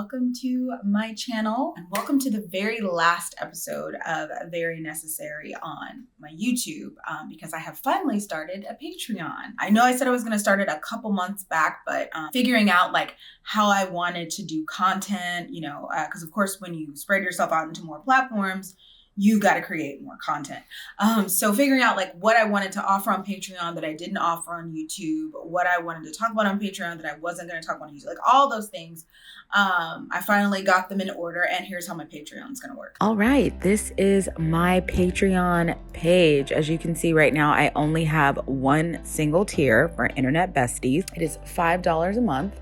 welcome to my channel and welcome to the very last episode of Very Necessary on my YouTube because I have finally started a Patreon. I know I said I was going to start it a couple months back, but figuring out like how I wanted to do content, because of course when you spread yourself out into more platforms, you got to create more content. So figuring out like what I wanted to offer on Patreon that I didn't offer on YouTube, what I wanted to talk about on Patreon that I wasn't going to talk about on YouTube, like all those things. I finally got them in order, and here's how my Patreon is going to work. All right, this is my Patreon page. As you can see right now, I only have one single tier for internet besties. It is $5 a month.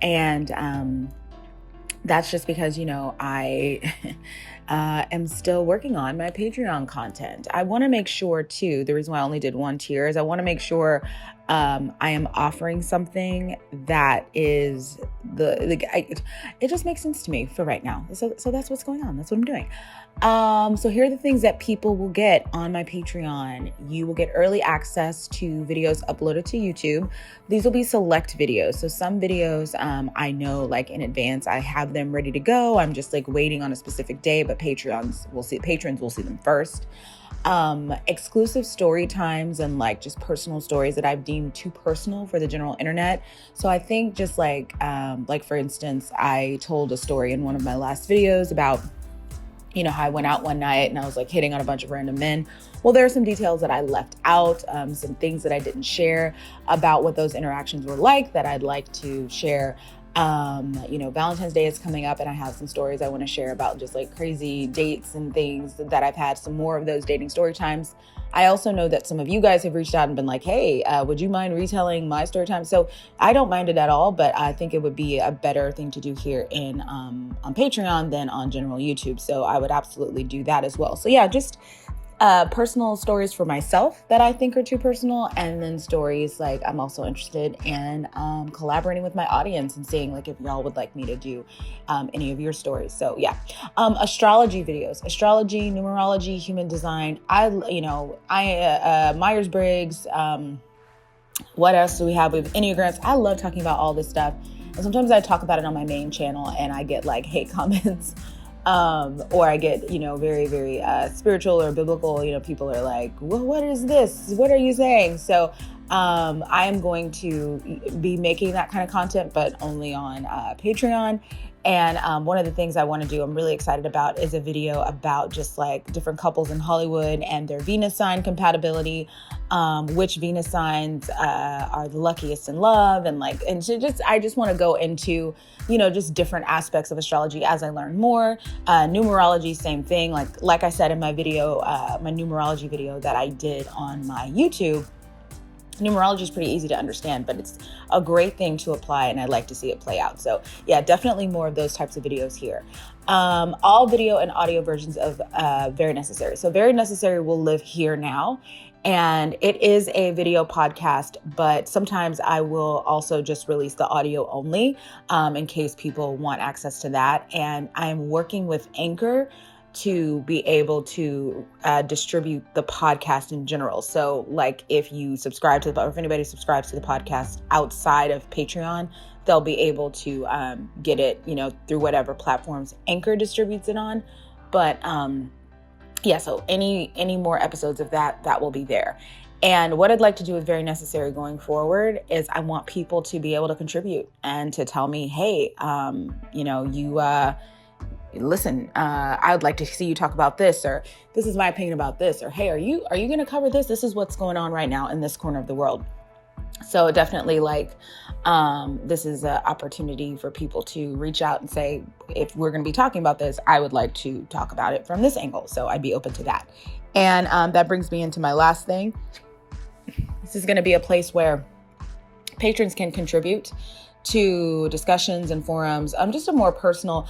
And that's just because, I am still working on my Patreon content. I want to make sure too, the reason why I only did one tier is I want to make sure I am offering something that is it just makes sense to me for right now. So that's what's going on. That's what I'm doing. So here are the things that people will get on my Patreon. You will get early access to videos uploaded to YouTube. These will be select videos. So some videos, I know like in advance, I have them ready to go. I'm just like waiting on a specific day, but patrons will see them first. Exclusive story times and like just personal stories that I've deemed too personal for the general internet. So I think just like for instance, I told a story in one of my last videos about how I went out one night and I was like hitting on a bunch of random men. Well, there are some details that I left out, some things that I didn't share about what those interactions were like that I'd like to share. Valentine's Day is coming up and I have some stories I want to share about just like crazy dates and things that I've had, some more of those dating story times. I also know that some of you guys have reached out and been like, hey, would you mind retelling my story time? So I don't mind it at all, but I think it would be a better thing to do here on Patreon than on general YouTube. So I would absolutely do that as well. So yeah, just personal stories for myself that I think are too personal, and then stories like I'm also interested in collaborating with my audience and seeing like if y'all would like me to do any of your stories. So yeah, astrology videos, astrology, numerology, human design. Myers-Briggs. What else do we have? We have Enneagrams. I love talking about all this stuff, and sometimes I talk about it on my main channel and I get like hate comments. Or I get, very, very spiritual or biblical, people are like, well, what is this? What are you saying? So I am going to be making that kind of content, but only on Patreon. And one of the things I want to do, I'm really excited about, is a video about just like different couples in Hollywood and their Venus sign compatibility, which Venus signs are the luckiest in love, and I just want to go into, just different aspects of astrology as I learn more. Numerology, same thing. Like I said in my video, my numerology video that I did on my YouTube. Numerology is pretty easy to understand, but it's a great thing to apply, and I'd like to see it play out. So yeah, definitely more of those types of videos here. All video and audio versions of Very Necessary. So Very Necessary will live here now, and it is a video podcast, but sometimes I will also just release the audio only in case people want access to that. And I'm working with Anchor to be able to distribute the podcast in general. So like if you subscribe to if anybody subscribes to the podcast outside of Patreon, they'll be able to get it, through whatever platforms Anchor distributes it on. But so any more episodes of that will be there. And what I'd like to do with Very Necessary going forward is I want people to be able to contribute and to tell me, hey, listen, I would like to see you talk about this, or this is my opinion about this, or hey, are you going to cover this? This is what's going on right now in this corner of the world. So definitely this is an opportunity for people to reach out and say, if we're going to be talking about this, I would like to talk about it from this angle. So I'd be open to that. And that brings me into my last thing. This is going to be a place where patrons can contribute to discussions and forums. Just a more personal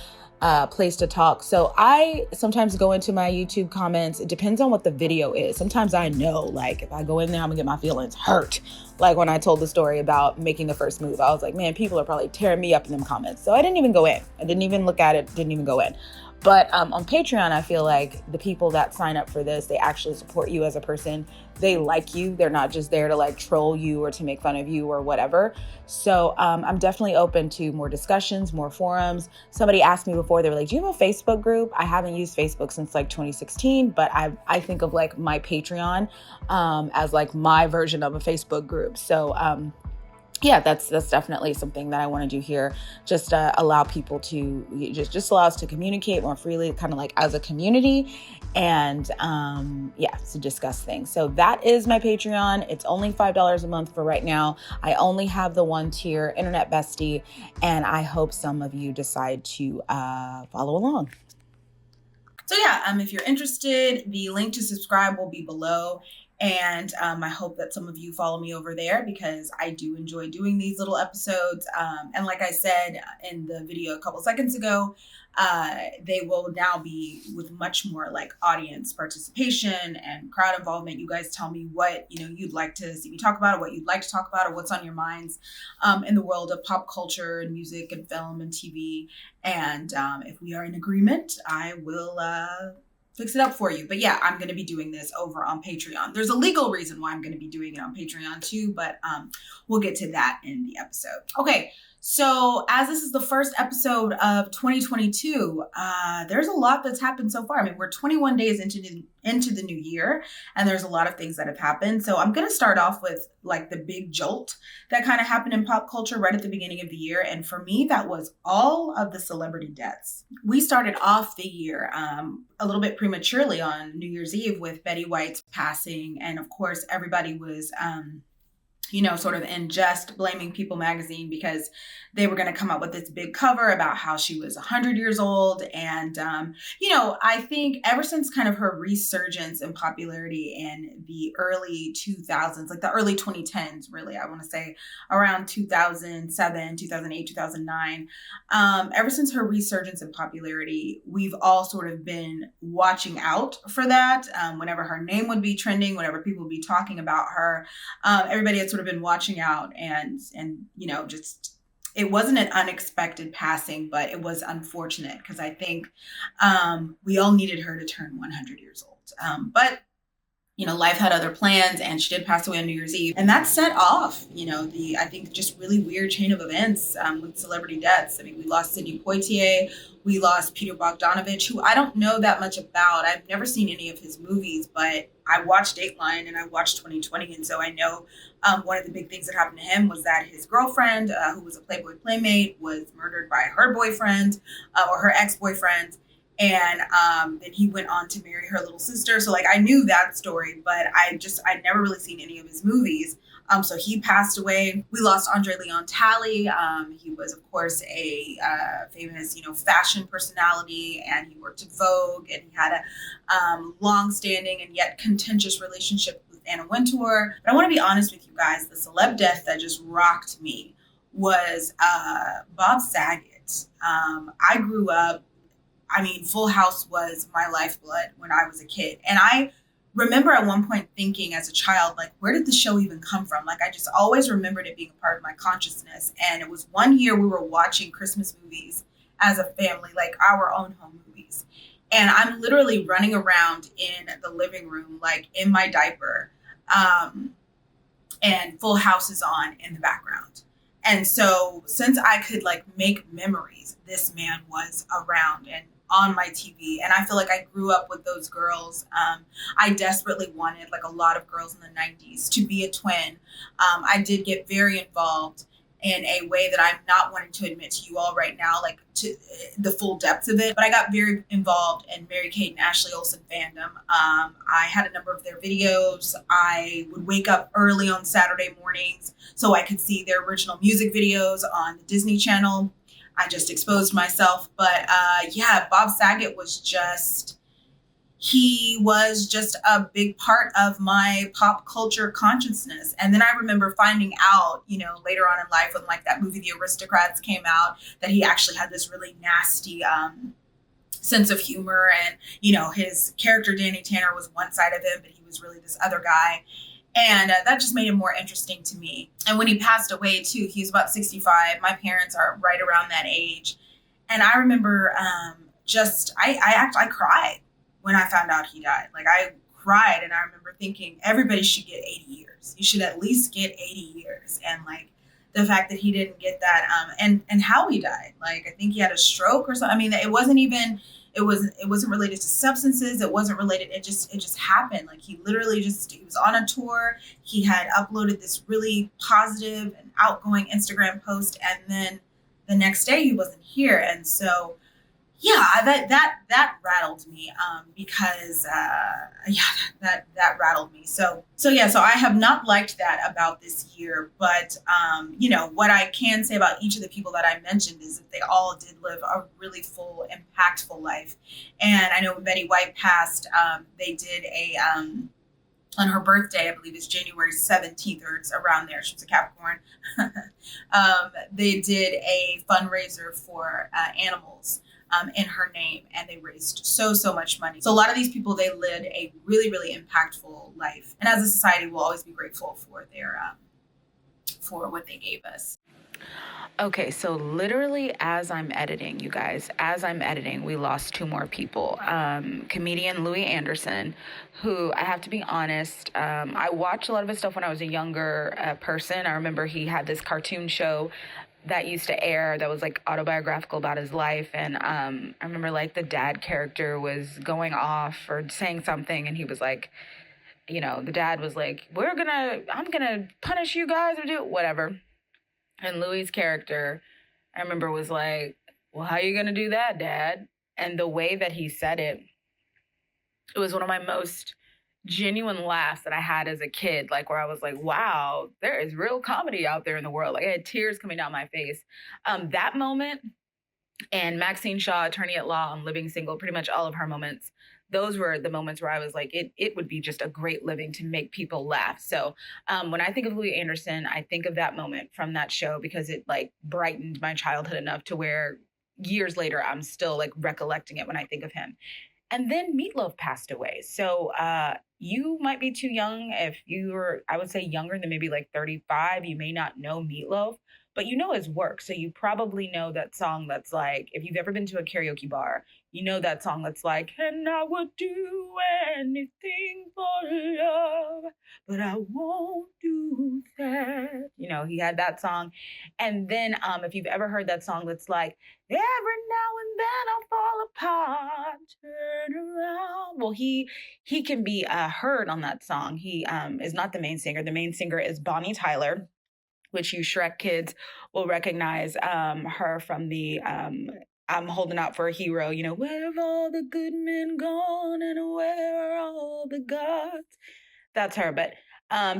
place to talk. So I sometimes go into my YouTube comments. It depends on what the video is. Sometimes I know, like, if I go in there, I'm gonna get my feelings hurt. Like when I told the story about making the first move, I was like, man, people are probably tearing me up in them comments. So I didn't even go in. I didn't even look at it, didn't even go in. But on Patreon, I feel like the people that sign up for this, they actually support you as a person. They like you. They're not just there to like troll you or to make fun of you or whatever. So I'm definitely open to more discussions, more forums. Somebody asked me before, they were like, do you have a Facebook group? I haven't used Facebook since like 2016, but I think of like my Patreon as like my version of a Facebook group. So yeah, that's definitely something that I want to do here. Just allow people to just allow us to communicate more freely, kind of like as a community, and yeah, to discuss things. So that is my Patreon. It's only $5 a month for right now. I only have the one tier, Internet Bestie, and I hope some of you decide to follow along. So yeah, if you're interested, the link to subscribe will be below. And I hope that some of you follow me over there because I do enjoy doing these little episodes. And like I said in the video a couple seconds ago, they will now be with much more like audience participation and crowd involvement. You guys tell me what you'd like to see me talk about, or what you'd like to talk about, or what's on your minds in the world of pop culture and music and film and TV. And if we are in agreement, I will fix it up for you. But yeah, I'm going to be doing this over on Patreon. There's a legal reason why I'm going to be doing it on Patreon too, but we'll get to that in the episode. Okay, so as this is the first episode of 2022, there's a lot that's happened so far. I mean, we're 21 days into the new year, and there's a lot of things that have happened. So I'm going to start off with like the big jolt that kind of happened in pop culture right at the beginning of the year. And for me, that was all of the celebrity deaths. We started off the year a little bit prematurely on New Year's Eve with Betty White's passing. And of course, everybody was sort of in jest blaming People magazine because they were going to come up with this big cover about how she was 100 years old. And, I think ever since kind of her resurgence in popularity in the early 2000s, like the early 2010s, really, I want to say around 2007, 2008, 2009, ever since her resurgence in popularity, we've all sort of been watching out for that. Whenever her name would be trending, whenever people would be talking about her, everybody had sort of been watching out and just it wasn't an unexpected passing, but it was unfortunate because I think we all needed her to turn 100 years old. But life had other plans, and she did pass away on New Year's Eve. And that set off, I think just really weird chain of events with celebrity deaths. I mean, we lost Sidney Poitier. We lost Peter Bogdanovich, who I don't know that much about. I've never seen any of his movies, but I watched Dateline and I watched 2020. And so I know one of the big things that happened to him was that his girlfriend, who was a Playboy playmate, was murdered by her boyfriend or her ex-boyfriend. And then he went on to marry her little sister. So like I knew that story, but I'd never really seen any of his movies. So he passed away. We lost Andre Leon Talley. He was, of course, a famous, fashion personality, and he worked at Vogue, and he had a long-standing and yet contentious relationship with Anna Wintour. But I want to be honest with you guys. The celeb death that just rocked me was Bob Saget. I grew up, Full House was my lifeblood when I was a kid. And I remember at one point thinking as a child, like, where did the show even come from? Like, I just always remembered it being a part of my consciousness. And it was one year we were watching Christmas movies as a family, like our own home movies. And I'm literally running around in the living room, like in my diaper. And Full House is on in the background. And so since I could like make memories, this man was around and on my TV. And I feel like I grew up with those girls. I desperately wanted, like a lot of girls in the 90s, to be a twin. I did get very involved in a way that I'm not wanting to admit to you all right now, like to the full depths of it. But I got very involved in Mary-Kate and Ashley Olsen fandom. I had a number of their videos. I would wake up early on Saturday mornings so I could see their original music videos on the Disney Channel. I just exposed myself. But Bob Saget was just a big part of my pop culture consciousness. And then I remember finding out, later on in life when like that movie, The Aristocrats, came out, that he actually had this really nasty sense of humor. And, his character, Danny Tanner, was one side of him, but he was really this other guy. And that just made it more interesting to me. And when he passed away, too, he was about 65. My parents are right around that age. And I remember I cried when I found out he died. Like, I cried, and I remember thinking everybody should get 80 years. You should at least get 80 years. And like the fact that he didn't get that, and how he died. Like, I think he had a stroke or something. I mean, it wasn't related to substances. It wasn't related. It just happened. Like, he literally he was on a tour. He had uploaded this really positive and outgoing Instagram post, and then the next day he wasn't here. And so, yeah, that rattled me, because that rattled me. So I have not liked that about this year. But what I can say about each of the people that I mentioned is that they all did live a really full, impactful life. And I know when Betty White passed, they did a on her birthday, I believe it's January 17th, or it's around there. She was a Capricorn. They did a fundraiser for animals, in her name, and they raised so much money. So a lot of these people, they led a really, really impactful life, and as a society, we'll always be grateful for their for what they gave us. Okay, so literally as I'm editing, you guys, we lost two more people. Comedian Louis Anderson, who, I have to be honest, I watched a lot of his stuff when I was a younger person. I remember he had this cartoon show that used to air that was like autobiographical about his life. And I remember like the dad character was going off or saying something, and he was like, the dad was like, I'm gonna punish you guys or do whatever. And Louis' character, I remember, was like, well, how are you gonna do that, Dad? And the way that he said it, it was one of my most genuine laughs that I had as a kid, like where I was like, wow, there is real comedy out there in the world. Like, I had tears coming down my face. That moment, and Maxine Shaw, Attorney at Law on Living Single, pretty much all of her moments, those were the moments where I was like, it would be just a great living to make people laugh. So when I think of Louis Anderson, I think of that moment from that show, because it like brightened my childhood enough to where years later, I'm still like recollecting it when I think of him. And then Meatloaf passed away. So you might be too young. If you were, I would say, younger than maybe like 35, you may not know Meatloaf, but you know his work. So you probably know that song that's like, if you've ever been to a karaoke bar, you know that song that's like, and I would do anything for love, but I won't do that. He had that song. And then if you've ever heard that song that's like, every now and then I'll fall apart, turn around. Well, he can be heard on that song. He is not the main singer. The main singer is Bonnie Tyler, which you Shrek kids will recognize her from the I'm Holding Out for a Hero. Where have all the good men gone, and where are all the gods? That's her. But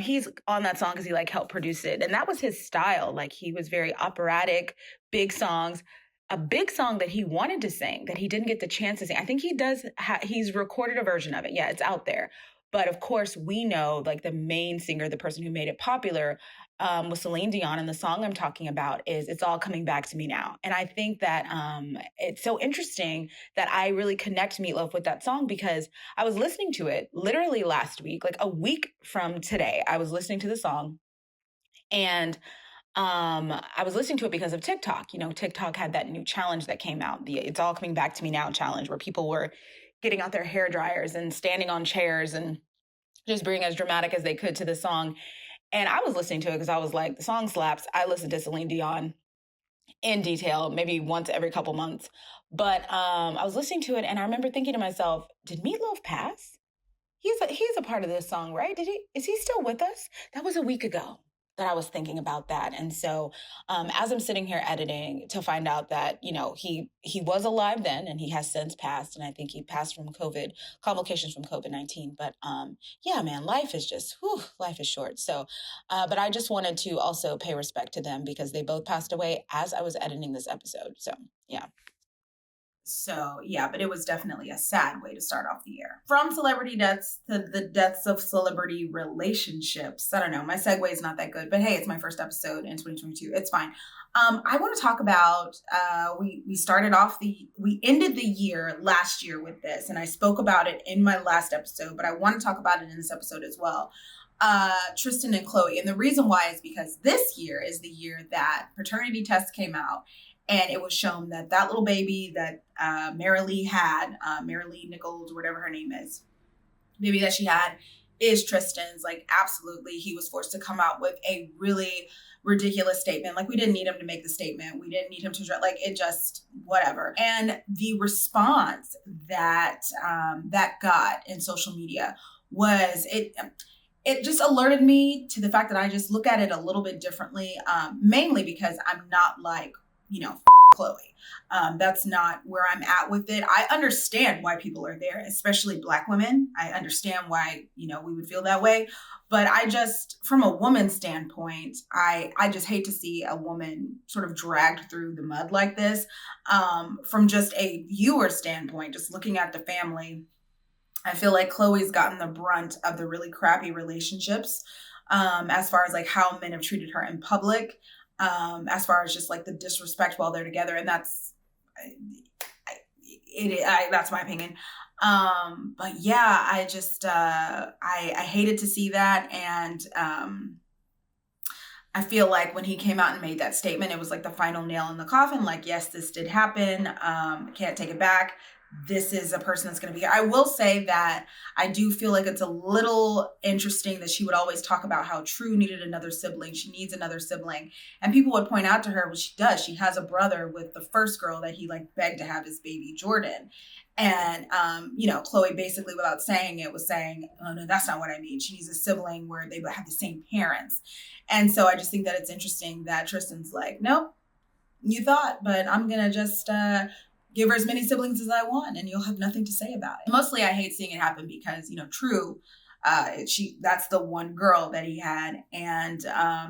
he's on that song because he like helped produce it. And that was his style. Like, he was very operatic, big songs. A big song that he wanted to sing that he didn't get the chance to sing. I think he does. He's recorded a version of it. Yeah, it's out there. But of course, we know like the main singer, the person who made it popular, was Celine Dion. And the song I'm talking about is It's All Coming Back to Me Now. And I think that it's so interesting that I really connect Meatloaf with that song, because I was listening to it literally last week, like a week from today. I was listening to the song, and I was listening to it because of TikTok. TikTok had that new challenge that came out, the It's All Coming Back to Me Now challenge, where people were getting out their hair dryers and standing on chairs and just being as dramatic as they could to the song. And I was listening to it because I was like, the song slaps. I listen to Celine Dion in detail, maybe once every couple months. But I was listening to it, and I remember thinking to myself, did Meatloaf pass? He's a part of this song, right? Is he still with us? That was a week ago that I was thinking about that. And so as I'm sitting here editing, to find out that, he was alive then, and he has since passed. And I think he passed from COVID, complications from COVID-19. But yeah, man, life is short. So, but I just wanted to also pay respect to them, because they both passed away as I was editing this episode. So, yeah. So, yeah, but it was definitely a sad way to start off the year. From celebrity deaths to the deaths of celebrity relationships. I don't know. My segue is not that good, but hey, it's my first episode in 2022. It's fine. I want to talk about, we ended the year last year with this, and I spoke about it in my last episode, but I want to talk about it in this episode as well. Tristan and Chloe. And the reason why is because this year is the year that paternity tests came out. And it was shown that that little baby that Marilee had, Marilee Nichols, whatever her name is, baby that she had, is Tristan's. Like, absolutely, he was forced to come out with a really ridiculous statement. Like, we didn't need him to make the statement. We didn't need him to, like, it just, whatever. And the response that that got in social media was, it just alerted me to the fact that I just look at it a little bit differently, mainly because I'm not like, Chloe. That's not where I'm at with it. I understand why people are there, especially Black women. I understand why, we would feel that way. But I just, from a woman's standpoint, I just hate to see a woman sort of dragged through the mud like this. From just a viewer standpoint, just looking at the family, I feel like Chloe's gotten the brunt of the really crappy relationships, as far as like how men have treated her in public, as far as just like the disrespect while they're together. And that's, that's my opinion. But yeah, I just, I hated to see that. And, I feel like when he came out and made that statement, it was like the final nail in the coffin. Like, yes, this did happen. Can't take it back. This is a person that's going to be here. I will say that I do feel like it's a little interesting that she would always talk about how True needed another sibling. She needs another sibling. And people would point out to her, well, she does. She has a brother with the first girl that he like begged to have his baby, Jordan. And, Chloe basically, without saying it, was saying, oh, no, that's not what I mean. She needs a sibling where they have the same parents. And so I just think that it's interesting that Tristan's like, nope, you thought, but I'm going to just give her as many siblings as I want and you'll have nothing to say about it. Mostly I hate seeing it happen because, True, that's the one girl that he had. And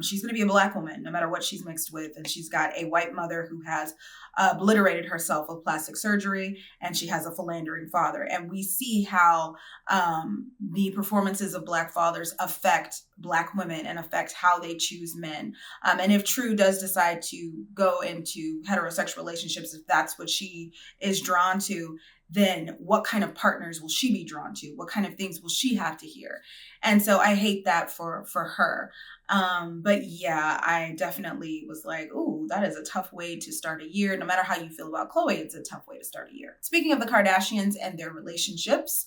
she's going to be a Black woman no matter what she's mixed with. And she's got a white mother who has obliterated herself with plastic surgery, and she has a philandering father. And we see how the performances of Black fathers affect Black women and affect how they choose men. And if True does decide to go into heterosexual relationships, if that's what she is drawn to, then what kind of partners will she be drawn to? What kind of things will she have to hear? And so I hate that for her. But yeah, I definitely was like, ooh, that is a tough way to start a year. No matter how you feel about Chloe, it's a tough way to start a year. Speaking of the Kardashians and their relationships,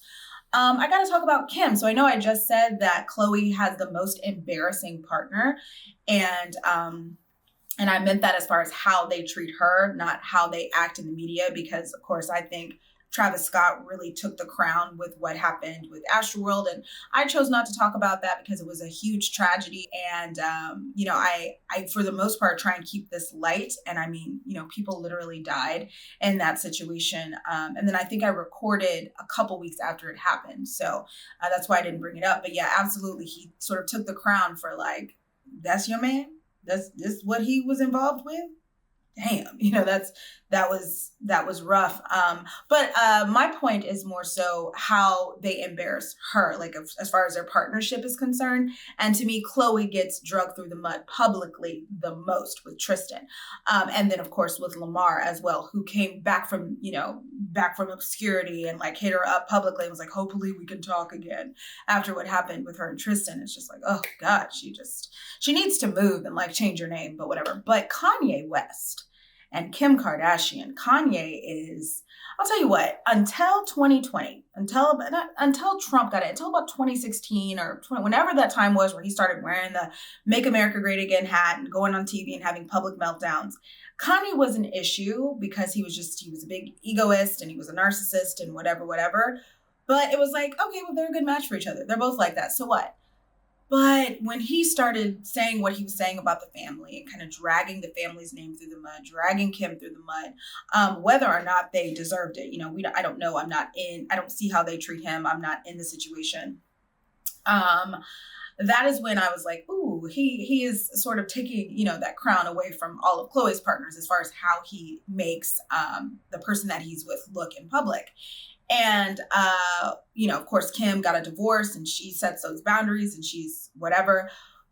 I got to talk about Kim. So I know I just said that Chloe has the most embarrassing partner, and I meant that as far as how they treat her, not how they act in the media, because of course I think Travis Scott really took the crown with what happened with Astroworld. And I chose not to talk about that because it was a huge tragedy. And, I, for the most part, try and keep this light. And I mean, people literally died in that situation. And then I think I recorded a couple weeks after it happened. So that's why I didn't bring it up. But yeah, absolutely. He sort of took the crown for like, that's your man? This what he was involved with? Damn, that was rough. But my point is more so how they embarrass her, like as far as their partnership is concerned. And to me, Chloe gets drugged through the mud publicly the most with Tristan. And then of course with Lamar as well, who came back from obscurity and like hit her up publicly and was like, hopefully we can talk again after what happened with her and Tristan. It's just like, oh God, she needs to move and like change her name, but whatever. But Kanye West and Kim Kardashian. Kanye is, I'll tell you what, until 2020, until Trump got it, until about 2016 or whenever that time was where he started wearing the Make America Great Again hat and going on TV and having public meltdowns, Kanye was an issue because he was a big egoist and he was a narcissist and whatever. But it was like, okay, well, they're a good match for each other. They're both like that. So what? But when he started saying what he was saying about the family and kind of dragging the family's name through the mud, dragging Kim through the mud, whether or not they deserved it, I don't know. I don't see how they treat him. I'm not in the situation. That is when I was like, ooh, he is sort of taking, that crown away from all of Chloe's partners as far as how he makes the person that he's with look in public. And, of course, Kim got a divorce and she sets those boundaries and she's whatever.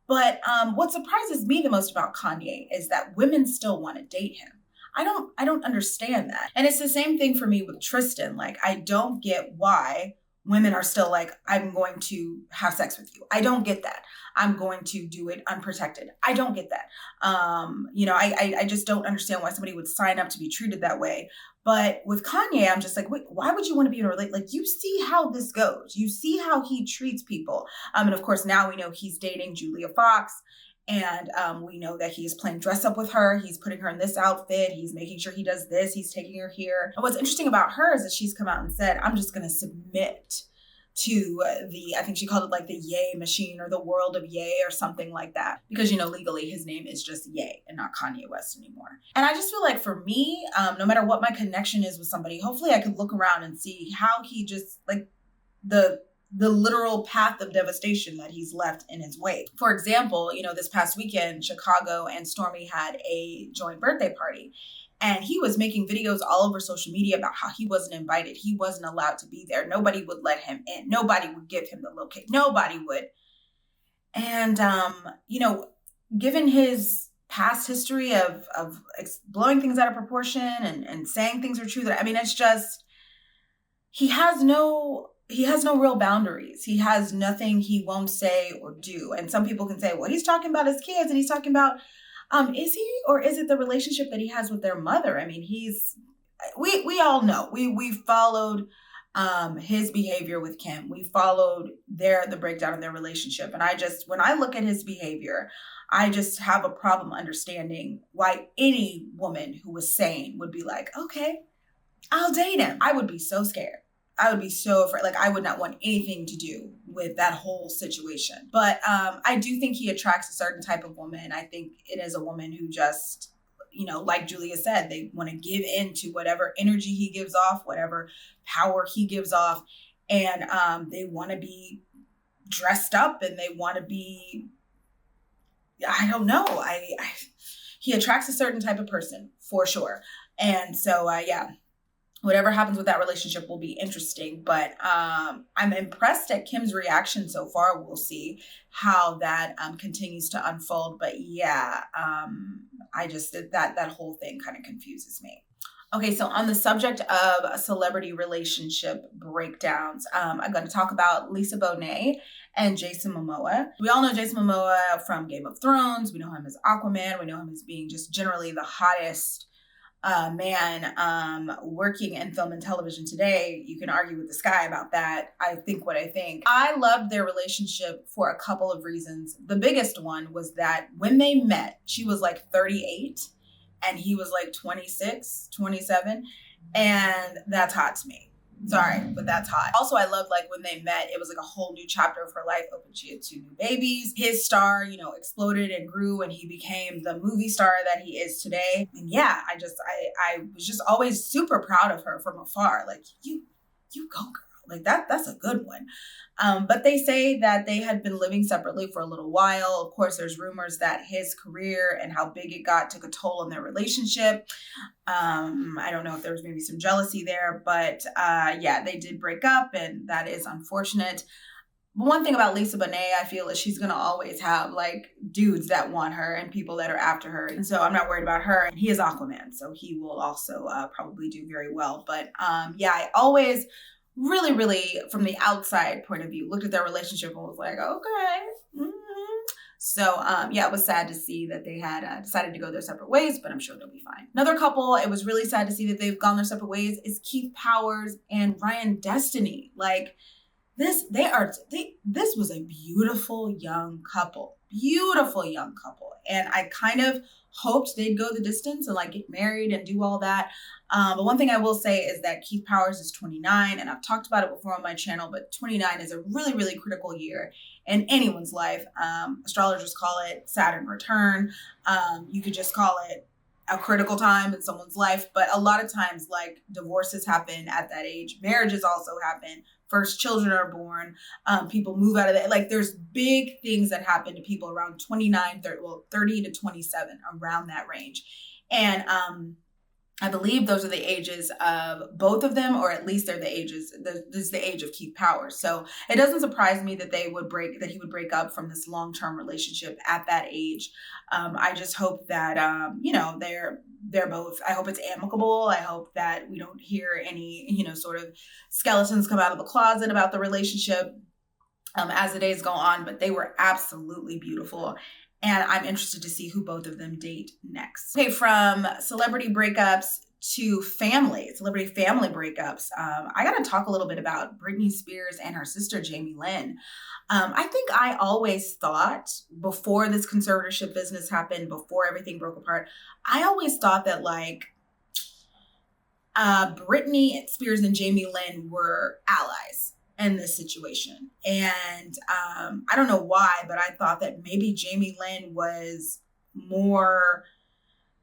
But what surprises me the most about Kanye is that women still want to date him. I don't understand that. And it's the same thing for me with Tristan. Like, I don't get why women are still like, I'm going to have sex with you. I don't get that. I'm going to do it unprotected. I don't get that. I just don't understand why somebody would sign up to be treated that way. But with Kanye, I'm just like, wait, why would you want to be in a relationship? Like, you see how this goes. You see how he treats people. And of course, now we know he's dating Julia Fox. And we know that he's playing dress up with her. He's putting her in this outfit. He's making sure he does this. He's taking her here. And what's interesting about her is that she's come out and said, I'm just going to submit to I think she called it like the Ye machine or the world of Ye or something like that. Because, legally his name is just Ye and not Kanye West anymore. And I just feel like for me, no matter what my connection is with somebody, hopefully I could look around and see how he just like the literal path of devastation that he's left in his wake. For example, this past weekend, Chicago and Stormy had a joint birthday party. And he was making videos all over social media about how he wasn't invited. He wasn't allowed to be there. Nobody would let him in. Nobody would give him the location. Nobody would. And, given his past history of blowing things out of proportion and saying things are true, it's just, he has no real boundaries. He has nothing he won't say or do. And some people can say, well, he's talking about his kids and he's talking about, is he, or is it the relationship that he has with their mother? We all know, we followed, his behavior with Kim. We followed the breakdown of their relationship. And when I look at his behavior, I just have a problem understanding why any woman who was sane would be like, okay, I'll date him. I would be so scared. I would be so afraid. Like, I would not want anything to do with that whole situation. But I do think he attracts a certain type of woman. I think it is a woman who just, like Julia said, they want to give in to whatever energy he gives off, whatever power he gives off. And they want to be dressed up and they want to be, I don't know. He attracts a certain type of person for sure. And so, whatever happens with that relationship will be interesting, but I'm impressed at Kim's reaction so far. We'll see how that continues to unfold. But I just that whole thing kind of confuses me. Okay, so on the subject of celebrity relationship breakdowns, I'm going to talk about Lisa Bonet and Jason Momoa. We all know Jason Momoa from Game of Thrones. We know him as Aquaman. We know him as being just generally the hottest man working in film and television today. You can argue with the sky about that. I think what I think. I loved their relationship for a couple of reasons. The biggest one was that when they met, she was like 38 and he was like 26, 27. And that's hot to me. Sorry, but that's hot. Also, I loved like when they met, it was like a whole new chapter of her life open. She had 2 new babies. His star, exploded and grew and he became the movie star that he is today. And yeah, I was just always super proud of her from afar. Like, you go, girl. Like that's a good one. But they say that they had been living separately for a little while. Of course, there's rumors that his career and how big it got took a toll on their relationship. I don't know if there was maybe some jealousy there, but they did break up and that is unfortunate. But one thing about Lisa Bonet, I feel, is she's going to always have like dudes that want her and people that are after her. And so I'm not worried about her. And he is Aquaman, so he will also probably do very well. But I always really, really, from the outside point of view, looked at their relationship and was like, okay. Mm-hmm. So, it was sad to see that they had decided to go their separate ways, but I'm sure they'll be fine. Another couple, it was really sad to see that they've gone their separate ways, is Keith Powers and Ryan Destiny. Like, this was a beautiful young couple. And I kind of hoped they'd go the distance and like get married and do all that. But one thing I will say is that Keith Powers is 29, and I've talked about it before on my channel, but 29 is a really, really critical year in anyone's life. Astrologers call it Saturn return. You could just call it a critical time in someone's life, but a lot of times like divorces happen at that age. Marriages also happen. First children are born. People move out of that. Like, there's big things that happen to people around 29, 30 to 27, around that range. And I believe those are the ages of both of them, or at least they're the ages. This is the age of Keith Powers. So it doesn't surprise me that he would break up from this long-term relationship at that age. I just hope that they're both. I hope it's amicable. I hope that we don't hear any sort of skeletons come out of the closet about the relationship as the days go on. But they were absolutely beautiful. And I'm interested to see who both of them date next. Okay, from celebrity breakups to celebrity family breakups, I got to talk a little bit about Britney Spears and her sister, Jamie Lynn. I think I always thought before this conservatorship business happened, before everything broke apart, I always thought that Britney Spears and Jamie Lynn were allies in this situation. And I don't know why, but I thought that maybe Jamie Lynn was more,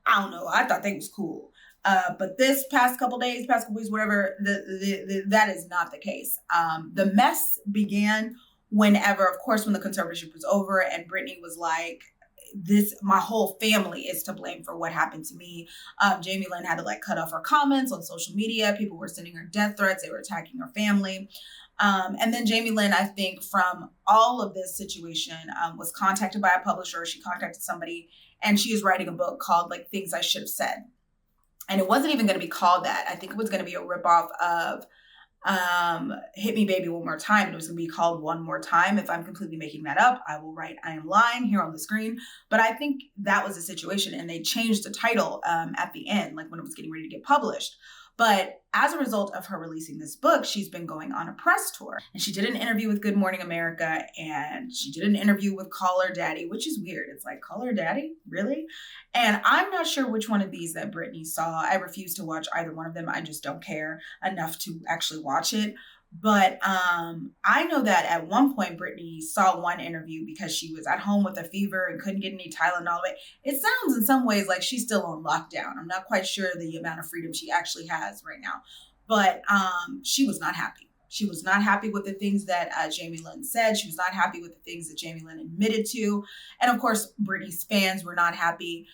I don't know, I thought they was cool. But this past couple weeks, whatever, that is not the case. The mess began whenever, of course, when the conservatorship was over and Britney was like, my whole family is to blame for what happened to me. Jamie Lynn had to cut off her comments on social media. People were sending her death threats. They were attacking her family. And then Jamie Lynn, I think from all of this situation, was contacted by a publisher. She contacted somebody and she is writing a book called Things I Should Have Said. And it wasn't even going to be called that. I think it was going to be a ripoff of Hit Me Baby One More Time. It was going to be called One More Time. If I'm completely making that up, I will write I am lying here on the screen. But I think that was the situation. And they changed the title at the end, when it was getting ready to get published. But as a result of her releasing this book, she's been going on a press tour. And she did an interview with Good Morning America, and she did an interview with Call Her Daddy, which is weird. It's like, Call Her Daddy? Really? And I'm not sure which one of these that Britney saw. I refuse to watch either one of them. I just don't care enough to actually watch it. But I know that at one point, Britney saw one interview because she was at home with a fever and couldn't get any Tylenol. It sounds in some ways like she's still on lockdown. I'm not quite sure the amount of freedom she actually has right now. But she was not happy. She was not happy with the things that Jamie Lynn said. She was not happy with the things that Jamie Lynn admitted to. And of course, Britney's fans were not happy.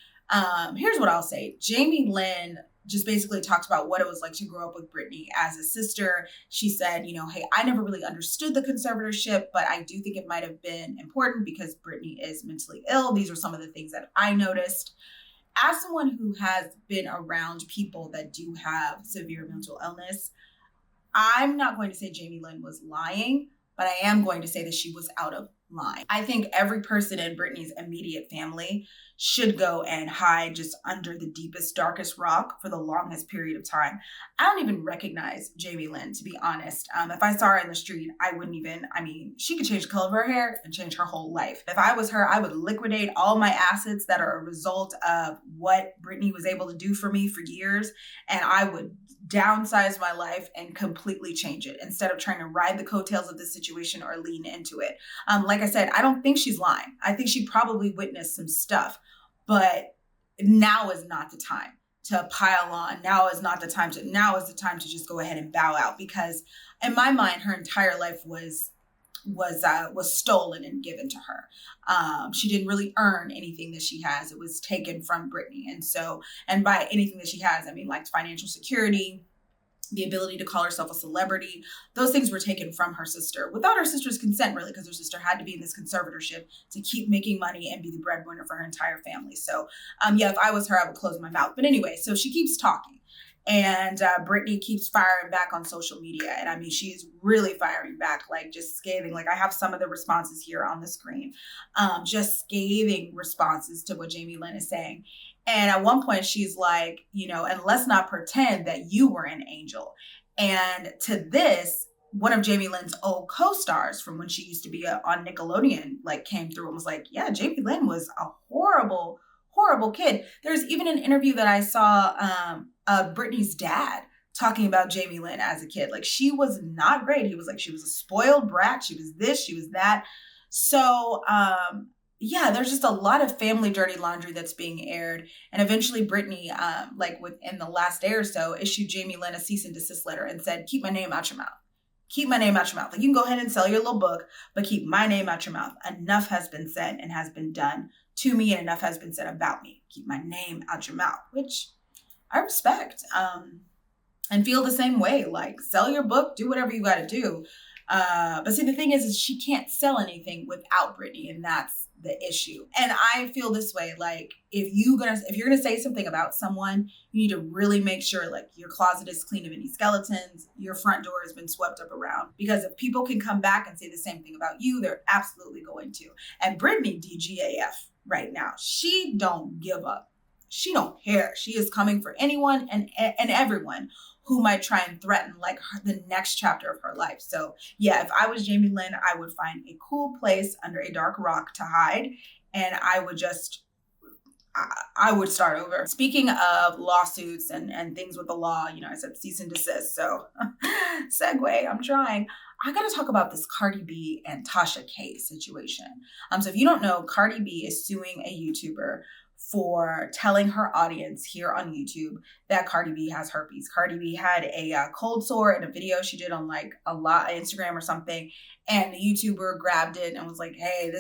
Here's what I'll say. Jamie Lynn just basically talked about what it was like to grow up with Britney as a sister. She said, hey, I never really understood the conservatorship, but I do think it might have been important because Britney is mentally ill. These are some of the things that I noticed. As someone who has been around people that do have severe mental illness, I'm not going to say Jamie Lynn was lying, but I am going to say that she was out of line. I think every person in Britney's immediate family should go and hide just under the deepest, darkest rock for the longest period of time. I don't even recognize Jamie Lynn, to be honest. If I saw her in the street, I wouldn't even, she could change the color of her hair and change her whole life. If I was her, I would liquidate all my assets that are a result of what Britney was able to do for me for years, and I would downsize my life and completely change it instead of trying to ride the coattails of this situation or lean into it. Like I said, I don't think she's lying. I think she probably witnessed some stuff, but now is not the time to pile on. Now is the time to just go ahead and bow out, because in my mind, her entire life was stolen and given to her. She didn't really earn anything that she has. It was taken from Britney. And by anything that she has, I mean financial security, the ability to call herself a celebrity. Those things were taken from her sister without her sister's consent, really, because her sister had to be in this conservatorship to keep making money and be the breadwinner for her entire family. So if I was her, I would close my mouth. But anyway, so she keeps talking. And Britney keeps firing back on social media. And she is really firing back, just scathing. I have some of the responses here on the screen, just scathing responses to what Jamie Lynn is saying. And at one point she's like, and let's not pretend that you were an angel. And to this, one of Jamie Lynn's old co-stars from when she used to be on Nickelodeon, came through and was like, yeah, Jamie Lynn was a horrible kid. There's even an interview that I saw Britney's dad talking about Jamie Lynn as a kid. She was not great. He was like, she was a spoiled brat. She was this, she was that. So, there's just a lot of family dirty laundry that's being aired. And eventually Britney, within the last day or so, issued Jamie Lynn a cease and desist letter and said, keep my name out your mouth. Keep my name out your mouth. You can go ahead and sell your little book, but keep my name out your mouth. Enough has been said and has been done to me, and enough has been said about me. Keep my name out your mouth, which I respect and feel the same way. Like, sell your book, do whatever you got to do. But see, the thing is she can't sell anything without Britney, and that's the issue. And I feel this way, like, if you're gonna say something about someone, you need to really make sure like your closet is clean of any skeletons, your front door has been swept up around. Because if people can come back and say the same thing about you, they're absolutely going to. And Britney DGAF right now, she don't give up. She don't care. She is coming for anyone and everyone who might try and threaten like the next chapter of her life. So yeah, if I was Jamie Lynn, I would find a cool place under a dark rock to hide, and I would start over. Speaking of lawsuits and things with the law, I said cease and desist. So segue, I'm trying. I got to talk about this Cardi B and Tasha K situation. So if you don't know, Cardi B is suing a YouTuber for telling her audience here on YouTube that Cardi B has herpes. Cardi B had a cold sore in a video she did on like Instagram or something, and the YouTuber grabbed it and was like, hey,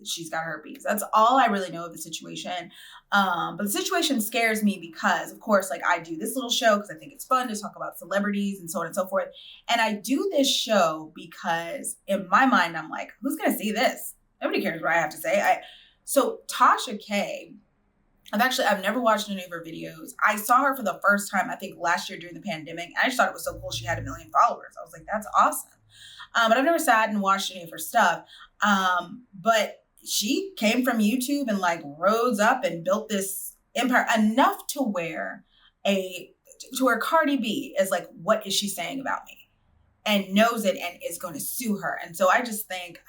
she's got herpes. That's all I really know of the situation. But the situation scares me because, of course, like, I do this little show because I think it's fun to talk about celebrities and so on and so forth. And I do this show because in my mind, I'm like, who's going to see this? Nobody cares what I have to say. So Tasha K, I've never watched any of her videos. I saw her for the first time, I think last year during the pandemic. And I just thought it was so cool. She had 1 million followers. I was like, that's awesome. But I've never sat and watched any of her stuff. But she came from YouTube and like rose up and built this empire enough to where Cardi B is like, what is she saying about me? And knows it and is going to sue her. And so I just think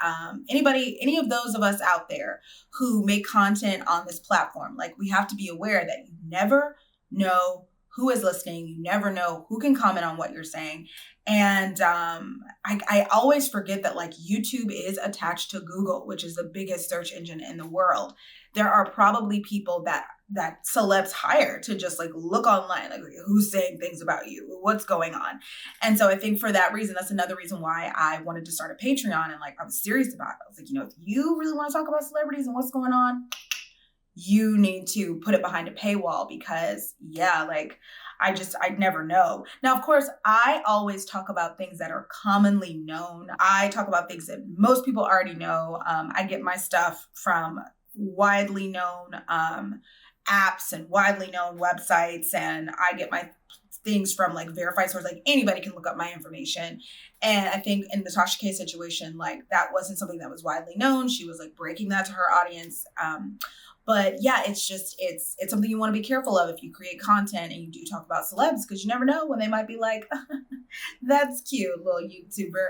any of those of us out there who make content on this platform, like, we have to be aware that you never know who is listening. You never know who can comment on what you're saying. And I always forget that like YouTube is attached to Google, which is the biggest search engine in the world. There are probably people that celebs hire to just like look online, like who's saying things about you, what's going on. And so I think for that reason, that's another reason why I wanted to start a Patreon. And like, I was serious about it. I was like, if you really want to talk about celebrities and what's going on, you need to put it behind a paywall, because yeah, like, I'd never know. Now, of course, I always talk about things that are commonly known. I talk about things that most people already know. I get my stuff from widely known apps and widely known websites, and I get my things from like verified sources. Like, anybody can look up my information. And I think in the Tasha K situation, like, that wasn't something that was widely known. She was like breaking that to her audience. But yeah, it's something you want to be careful of if you create content and you do talk about celebs, because you never know when they might be like, that's cute, little YouTuber,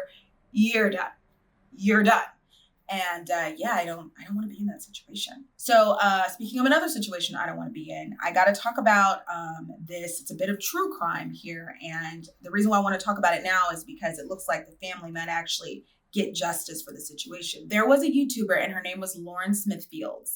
you're done. And yeah, I don't want to be in that situation. So speaking of another situation I don't want to be in, I got to talk about this. It's a bit of true crime here. And the reason why I want to talk about it now is because it looks like the family might actually get justice for the situation. There was a YouTuber and her name was Lauren Smithfields.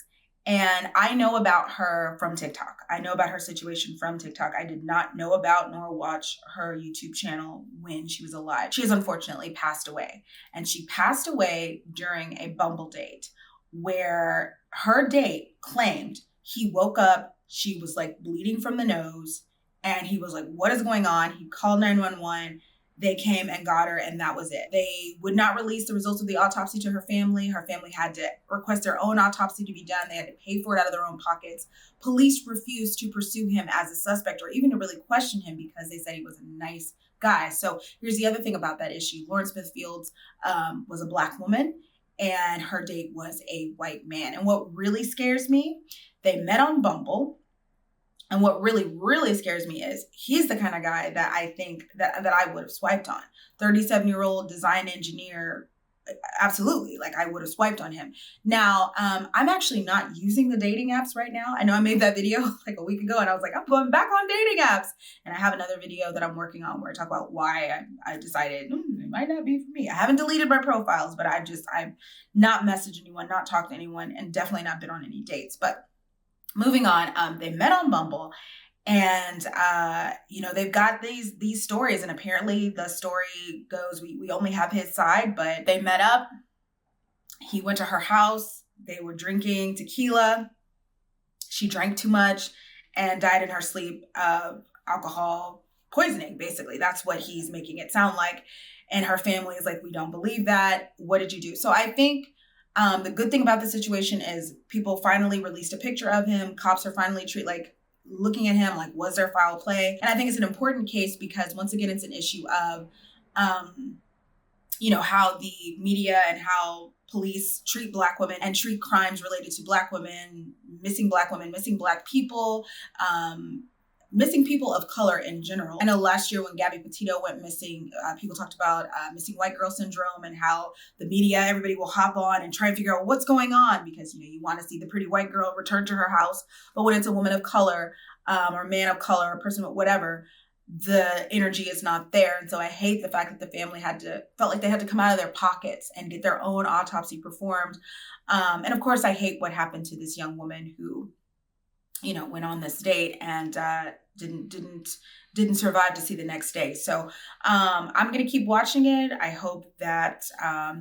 And I know about her from TikTok. I know about her situation from TikTok. I did not know about nor watch her YouTube channel when she was alive. She has unfortunately passed away. And she passed away during a Bumble date where her date claimed he woke up, she was like bleeding from the nose, and he was like, what is going on? He called 911. They came and got her, and that was it. They would not release the results of the autopsy to her family. Her family had to request their own autopsy to be done. They had to pay for it out of their own pockets. Police refused to pursue him as a suspect or even to really question him because they said he was a nice guy. So here's the other thing about that issue. Lauren Smithfields was a Black woman, and her date was a white man. And what really scares me, they met on Bumble. And what really, really scares me is he's the kind of guy that I think that I would have swiped on. 37-year-old design engineer, absolutely. Like, I would have swiped on him. Now, I'm actually not using the dating apps right now. I know I made that video like a week ago, and I was like, I'm going back on dating apps. And I have another video that I'm working on where I talk about why I decided it might not be for me. I haven't deleted my profiles, but I've not messaged anyone, not talked to anyone, and definitely not been on any dates. But moving on, they met on Bumble, and they've got these stories, and apparently the story goes, we only have his side, but they met up. He went to her house. They were drinking tequila. She drank too much, and died in her sleep of alcohol poisoning, basically. That's what he's making it sound like. And her family is like, we don't believe that. What did you do? So I think the good thing about the situation is people finally released a picture of him. Cops are finally looking at him like, was there foul play? And I think it's an important case because once again, it's an issue of, how the media and how police treat Black women and treat crimes related to Black women, missing Black people, missing people of color in general. I know last year when Gabby Petito went missing, people talked about missing white girl syndrome and how the media, everybody will hop on and try and figure out what's going on because, you want to see the pretty white girl return to her house. But when it's a woman of color or man of color or person, whatever, the energy is not there. And so I hate the fact that the family felt like they had to come out of their pockets and get their own autopsy performed. And of course, I hate what happened to this young woman who, went on this date and didn't survive to see the next day. So I'm going to keep watching it. I hope that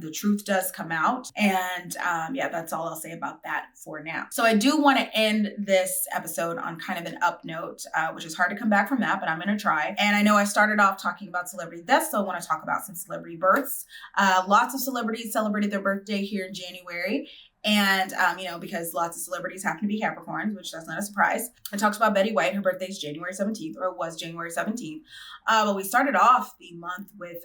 the truth does come out. And that's all I'll say about that for now. So I do want to end this episode on kind of an up note, which is hard to come back from that, but I'm going to try. And I know I started off talking about celebrity deaths, so I want to talk about some celebrity births. Lots of celebrities celebrated their birthday here in January. And, because lots of celebrities happen to be Capricorns, which that's not a surprise. I talked about Betty White. Her birthday is January 17th, or it was January 17th. But we started off the month with,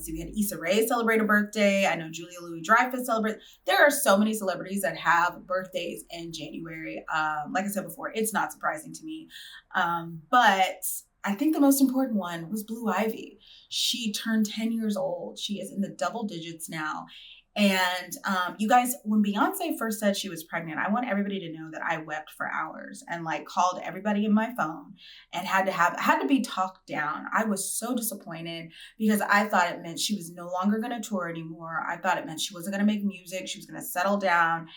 we had Issa Rae celebrate a birthday. I know Julia Louis-Dreyfus celebrate. There are so many celebrities that have birthdays in January. Like I said before, it's not surprising to me. But I think the most important one was Blue Ivy. She turned 10 years old. She is in the double digits now. And you guys, when Beyonce first said she was pregnant, I want everybody to know that I wept for hours and called everybody in my phone and had to be talked down. I was so disappointed because I thought it meant she was no longer going to tour anymore. I thought it meant she wasn't going to make music. She was going to settle down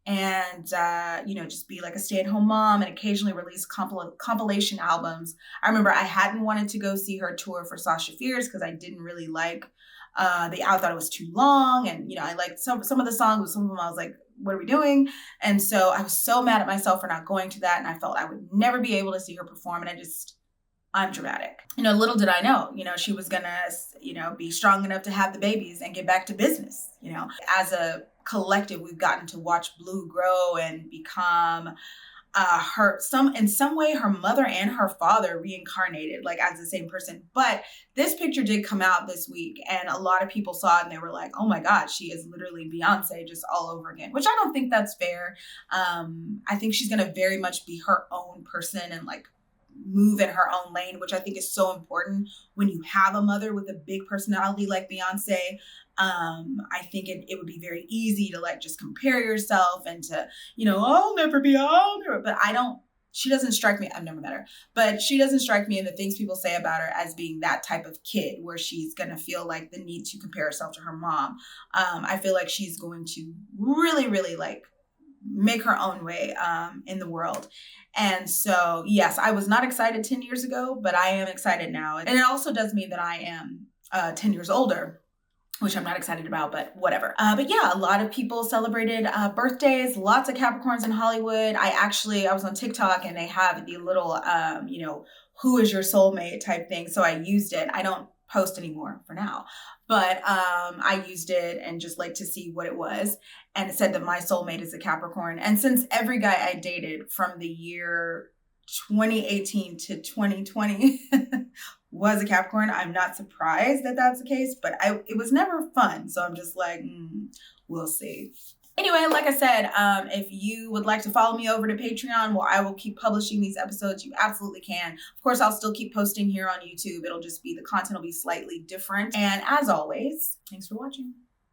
and, just be like a stay-at-home mom and occasionally release compilation albums. I remember I hadn't wanted to go see her tour for Sasha Fierce because I didn't really like I thought it was too long, and I liked some of the songs, but some of them I was like, what are we doing? And so I was so mad at myself for not going to that, and I felt I would never be able to see her perform, and I'm dramatic. Little did I know, she was gonna, be strong enough to have the babies and get back to business. As a collective, we've gotten to watch Blue grow and become in some way her mother and her father reincarnated as the same person. But this picture did come out this week and a lot of people saw it and they were like, oh my God, she is literally Beyonce just all over again, which I don't think that's fair. I think she's going to very much be her own person and move in her own lane, which I think is so important when you have a mother with a big personality like Beyonce. I think it would be very easy to just compare yourself and to, I'll never be older, but she doesn't strike me. I've never met her, but she doesn't strike me in the things people say about her as being that type of kid where she's going to feel like the need to compare herself to her mom. I feel like she's going to really, really make her own way in the world. And so, yes, I was not excited 10 years ago, but I am excited now. And it also does mean that I am 10 years older, which I'm not excited about, but whatever. But yeah, a lot of people celebrated birthdays, lots of Capricorns in Hollywood. I was on TikTok and they have the little, who is your soulmate type thing. So I used it. I don't post anymore for now, but I used it and just to see what it was. And it said that my soulmate is a Capricorn. And since every guy I dated from the year 2018 to 2020 was a Capricorn, I'm not surprised that that's the case, but it was never fun. So I'm just we'll see. Anyway, like I said, if you would like to follow me over to Patreon, well, I will keep publishing these episodes. You absolutely can. Of course, I'll still keep posting here on YouTube. It'll just be, the content will be slightly different. And as always, thanks for watching.